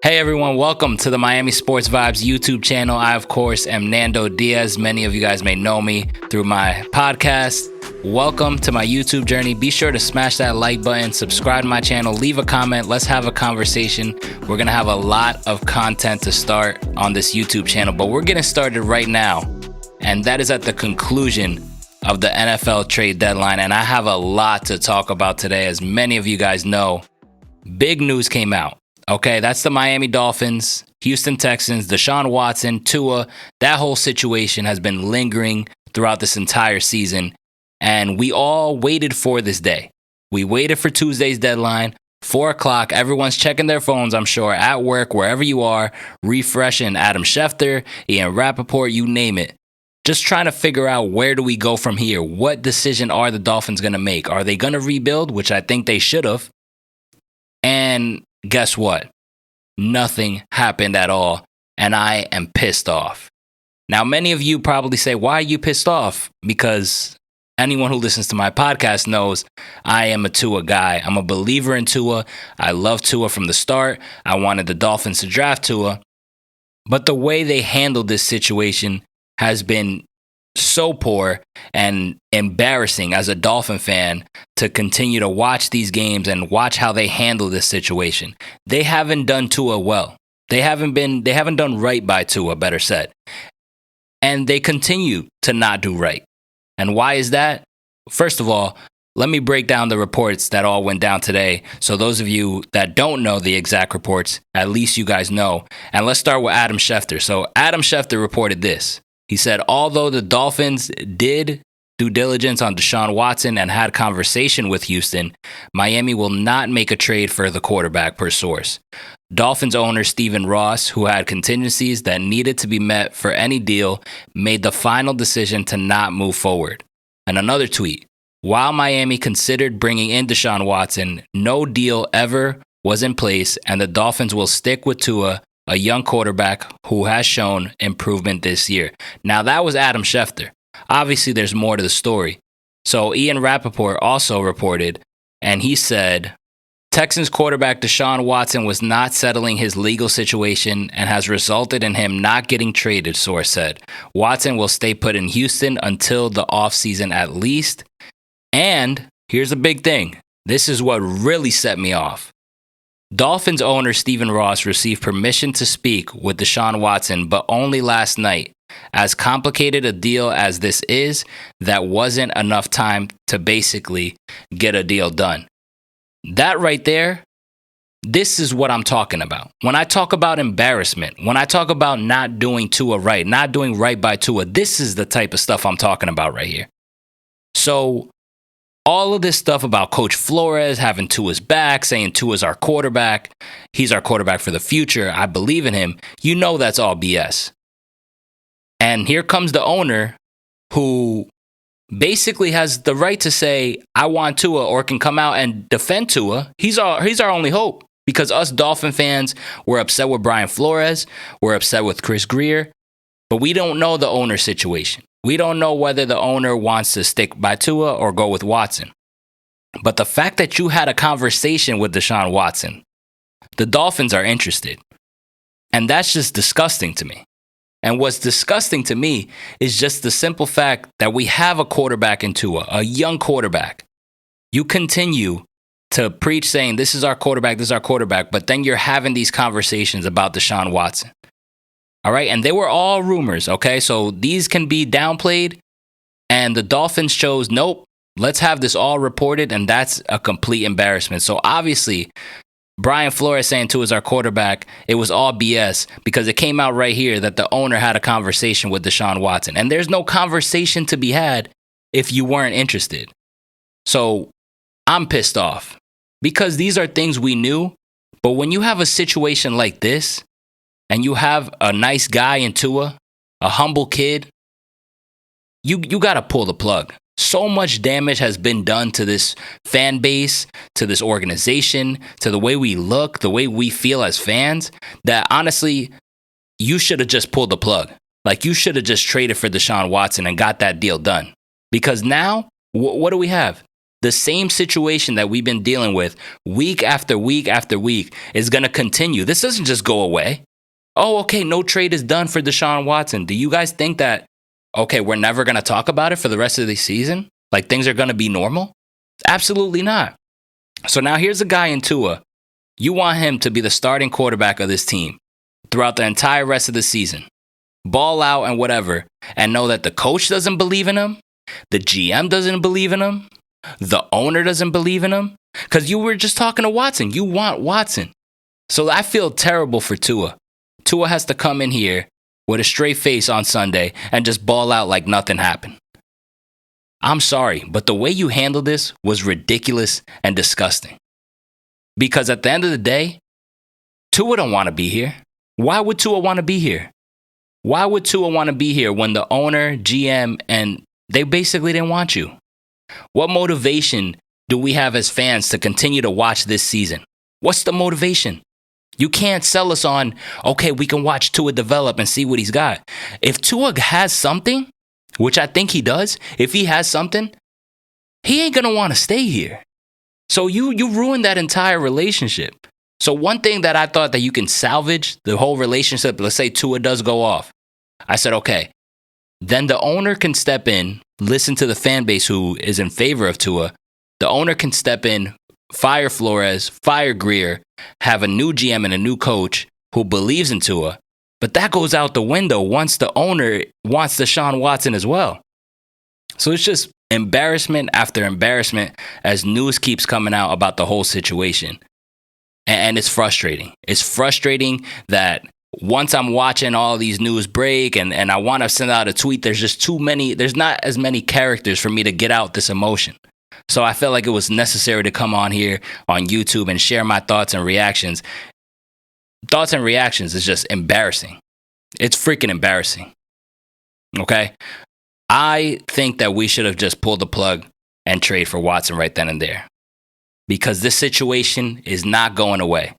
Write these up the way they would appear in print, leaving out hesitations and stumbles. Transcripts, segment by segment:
Hey everyone, welcome to the Miami Sports Vibes YouTube channel. I, of course, am Nando Diaz. Many of you guys may know me through my podcast. Welcome to my YouTube journey. Be sure to smash that like button, subscribe to my channel, leave a comment. Let's have a conversation. We're going to have a lot of content to start on this YouTube channel, but we're getting started right now. And that is at the conclusion of the NFL trade deadline. And I have a lot to talk about today. As many of you guys know, big news came out. Okay, that's the Miami Dolphins, Houston Texans, Deshaun Watson, Tua. That whole situation has been lingering throughout this entire season, and we all waited for this day. We waited for Tuesday's deadline, 4 o'clock. Everyone's checking their phones, I'm sure, at work, wherever you are, refreshing Adam Schefter, Ian Rappaport, you name it. Just trying to figure out, where do we go from here? What decision are the Dolphins going to make? Are they going to rebuild, which I think they should have? And guess what? Nothing happened at all, and I am pissed off. Now, many of you probably say, why are you pissed off? Because anyone who listens to my podcast knows I am a Tua guy. I'm a believer in Tua. I love Tua from the start. I wanted the Dolphins to draft Tua. But the way they handled this situation has been so poor and embarrassing as a Dolphin fan to continue to watch these games and watch how they handle this situation. They haven't done Tua well. They haven't done right by Tua, better said. And they continue to not do right. And why is that? First of all, let me break down the reports that all went down today. So those of you that don't know the exact reports, at least you guys know. And let's start with Adam Schefter. So Adam Schefter reported this. He said, although the Dolphins did due diligence on Deshaun Watson and had conversation with Houston, Miami will not make a trade for the quarterback, per source. Dolphins owner Stephen Ross, who had contingencies that needed to be met for any deal, made the final decision to not move forward. And another tweet, while Miami considered bringing in Deshaun Watson, no deal ever was in place, and the Dolphins will stick with Tua, a young quarterback who has shown improvement this year. Now, that was Adam Schefter. Obviously, there's more to the story. So Ian Rappaport also reported, and he said, Texans quarterback Deshaun Watson was not settling his legal situation and has resulted in him not getting traded, source said. Watson will stay put in Houston until the offseason at least. And here's a big thing. This is what really set me off. Dolphins owner Stephen Ross received permission to speak with Deshaun Watson, but only last night. As complicated a deal as this is, that wasn't enough time to basically get a deal done. That right there, this is what I'm talking about. When I talk about embarrassment, when I talk about not doing Tua right, not doing right by Tua, this is the type of stuff I'm talking about right here. So all of this stuff about Coach Flores having Tua's back, saying Tua's our quarterback, he's our quarterback for the future, I believe in him, you know that's all BS. And here comes the owner who basically has the right to say, I want Tua, or can come out and defend Tua. He's our only hope, because us Dolphin fans, we're upset with Brian Flores, we're upset with Chris Grier, but we don't know the owner situation. We don't know whether the owner wants to stick by Tua or go with Watson. But the fact that you had a conversation with Deshaun Watson, the Dolphins are interested. And that's just disgusting to me. And what's disgusting to me is just the simple fact that we have a quarterback in Tua, a young quarterback. You continue to preach saying, this is our quarterback, but then you're having these conversations about Deshaun Watson. All right, and they were all rumors, okay? So these can be downplayed, and the Dolphins chose, nope, let's have this all reported, and that's a complete embarrassment. So obviously, Brian Flores saying Tua is our quarterback, it was all BS, because it came out right here that the owner had a conversation with Deshaun Watson. And there's no conversation to be had if you weren't interested. So I'm pissed off, because these are things we knew, but when you have a situation like this, and you have a nice guy in Tua, a humble kid, you got to pull the plug. So much damage has been done to this fan base, to this organization, to the way we look, the way we feel as fans, that honestly, you should have just pulled the plug. Like, you should have just traded for Deshaun Watson and got that deal done. Because now, what do we have? The same situation that we've been dealing with week after week after week is going to continue. This doesn't just go away. Oh, okay, no trade is done for Deshaun Watson. Do you guys think that, okay, we're never going to talk about it for the rest of the season? Like things are going to be normal? Absolutely not. So now here's a guy in Tua. You want him to be the starting quarterback of this team throughout the entire rest of the season. Ball out and whatever, and know that the coach doesn't believe in him, the GM doesn't believe in him, the owner doesn't believe in him. Because you were just talking to Watson. You want Watson. So I feel terrible for Tua. Tua has to come in here with a straight face on Sunday and just ball out like nothing happened. I'm sorry, but the way you handled this was ridiculous and disgusting. Because at the end of the day, Tua don't want to be here. Why would Tua want to be here? Why would Tua want to be here when the owner, GM, and they basically didn't want you? What motivation do we have as fans to continue to watch this season? What's the motivation? You can't sell us on, okay, we can watch Tua develop and see what he's got. If Tua has something, which I think he does, if he has something, he ain't going to want to stay here. So you ruined that entire relationship. So one thing that I thought that you can salvage the whole relationship, let's say Tua does go off. I said, okay, then the owner can step in, listen to the fan base who is in favor of Tua. The owner can step in, fire Flores, fire Greer, have a new GM and a new coach who believes in Tua. But that goes out the window once the owner wants Deshaun Watson as well. So it's just embarrassment after embarrassment as news keeps coming out about the whole situation. And it's frustrating. It's frustrating that once I'm watching all these news break and I want to send out a tweet, there's not as many characters for me to get out this emotion. So I felt like it was necessary to come on here on YouTube and share my thoughts and reactions. Thoughts and reactions is just embarrassing. It's freaking embarrassing. Okay? I think that we should have just pulled the plug and trade for Watson right then and there. Because this situation is not going away.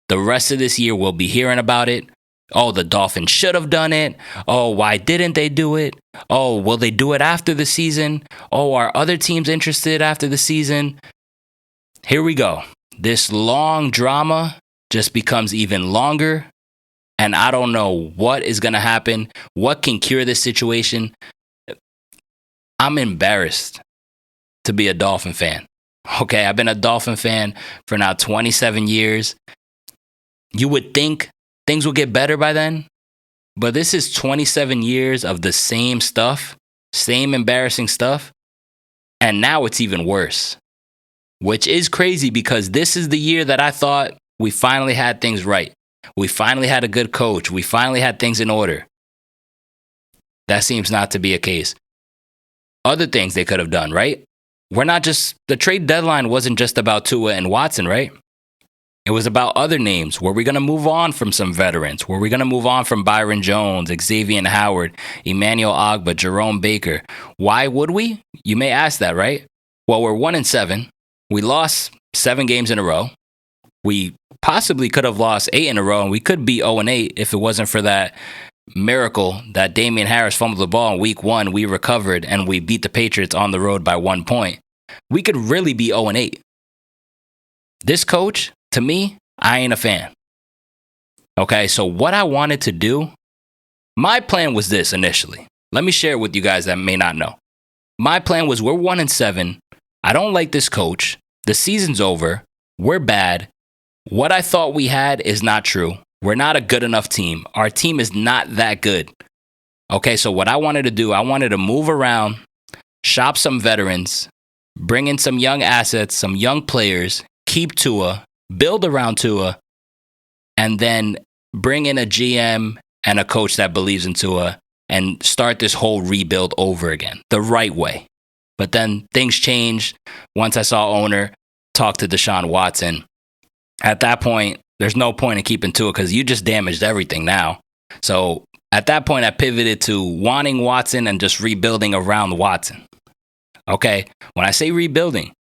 The rest of this year we'll be hearing about it. Oh, the Dolphins should have done it. Oh, why didn't they do it? Oh, will they do it after the season? Oh, are other teams interested after the season? Here we go. This long drama just becomes even longer. And I don't know what is going to happen. What can cure this situation? I'm embarrassed to be a Dolphin fan. Okay, I've been a Dolphin fan for now 27 years. You would think things will get better by then, but this is 27 years of the same stuff, same embarrassing stuff, and now it's even worse, which is crazy because this is the year that I thought we finally had things right. We finally had a good coach. We finally had things in order. That seems not to be a case. Other things they could have done, right? The trade deadline wasn't just about Tua and Watson, right? It was about other names. Were we going to move on from some veterans? Were we going to move on from Byron Jones, Xavier Howard, Emmanuel Ogbah, Jerome Baker? Why would we? You may ask that, right? Well, we're 1-7. We lost 7 games in a row. We possibly could have lost 8 in a row, and we could be 0-8 if it wasn't for that miracle that Damian Harris fumbled the ball in week 1. We recovered, and we beat the Patriots on the road by 1 point. We could really be 0-8. This coach, to me, I ain't a fan. Okay, so what I wanted to do, my plan was this initially. Let me share it with you guys that may not know. My plan was we're 1-7. I don't like this coach. The season's over. We're bad. What I thought we had is not true. We're not a good enough team. Our team is not that good. Okay, so what I wanted to do, I wanted to move around, shop some veterans, bring in some young assets, some young players, keep Tua, build around Tua, and then bring in a GM and a coach that believes in Tua and start this whole rebuild over again, the right way. But then things changed once I saw owner talk to Deshaun Watson. At that point, there's no point in keeping Tua because you just damaged everything now. So at that point, I pivoted to wanting Watson and just rebuilding around Watson. Okay, when I say rebuilding,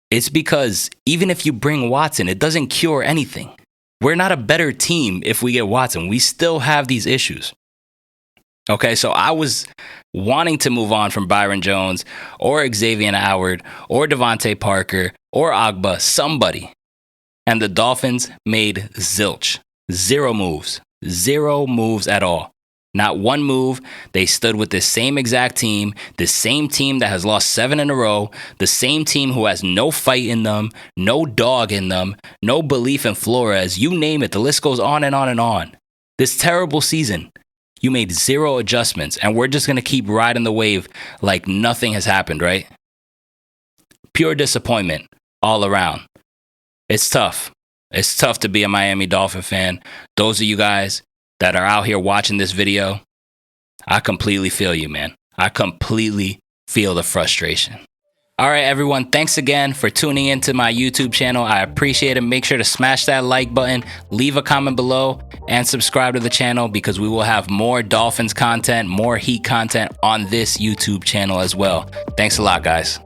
it's because even if you bring Watson, it doesn't cure anything. We're not a better team if we get Watson. We still have these issues. Okay, so I was wanting to move on from Byron Jones or Xavier Howard or Devontae Parker or Agba, somebody. And the Dolphins made zilch. Zero moves at all. Not one move. They stood with the same exact team, the same team that has lost 7 in a row, the same team who has no fight in them, no dog in them, no belief in Flores. You name it. The list goes on and on and on. This terrible season, you made 0 adjustments, and we're just going to keep riding the wave like nothing has happened, right? Pure disappointment all around. It's tough. It's tough to be a Miami Dolphin fan. Those of you guys that are out here watching this video, I completely feel you, man. I completely feel the frustration. All right, everyone. Thanks again for tuning into my YouTube channel. I appreciate it. Make sure to smash that like button, leave a comment below, and subscribe to the channel because we will have more Dolphins content, more Heat content on this YouTube channel as well. Thanks a lot, guys.